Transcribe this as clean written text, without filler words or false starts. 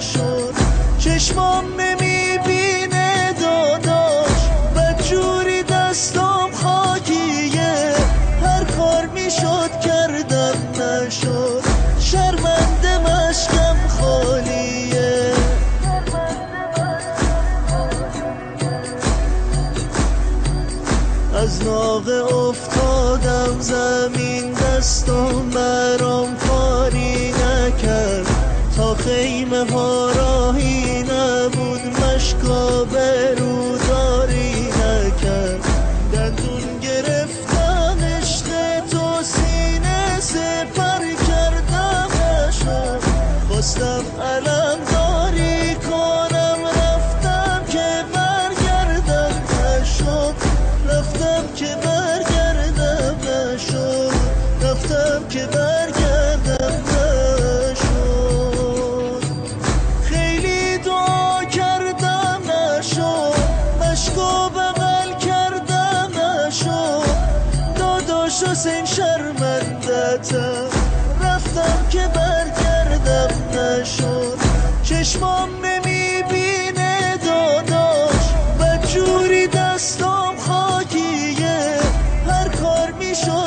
نشد. چشمام نمیبینه داداش، بدجوری دستم خاکیه، هر کار میشد کردم نشد. شرمنده مشکم خالیه. از ناقه افتادم زمین، دستم برام کاری نکرد. تا خیمه ها راهی نبود، مشکا بروداری نکرد. دندون گرفتم عشق تو، سینه سپر کردم نشد. خواستم علم داری کنم، رفتم که برگردم نشد. رفتم که برگردم نشد. رفتم که برگردم نشد. خیلی دعا کردم نشد، مشکو بغل کردم نشد. داداش حسین شرمندتم، رفتم که برگردم نشد. چشمام نمیبینه داداش، بدجوری دستم خاکیه، هر کار میشد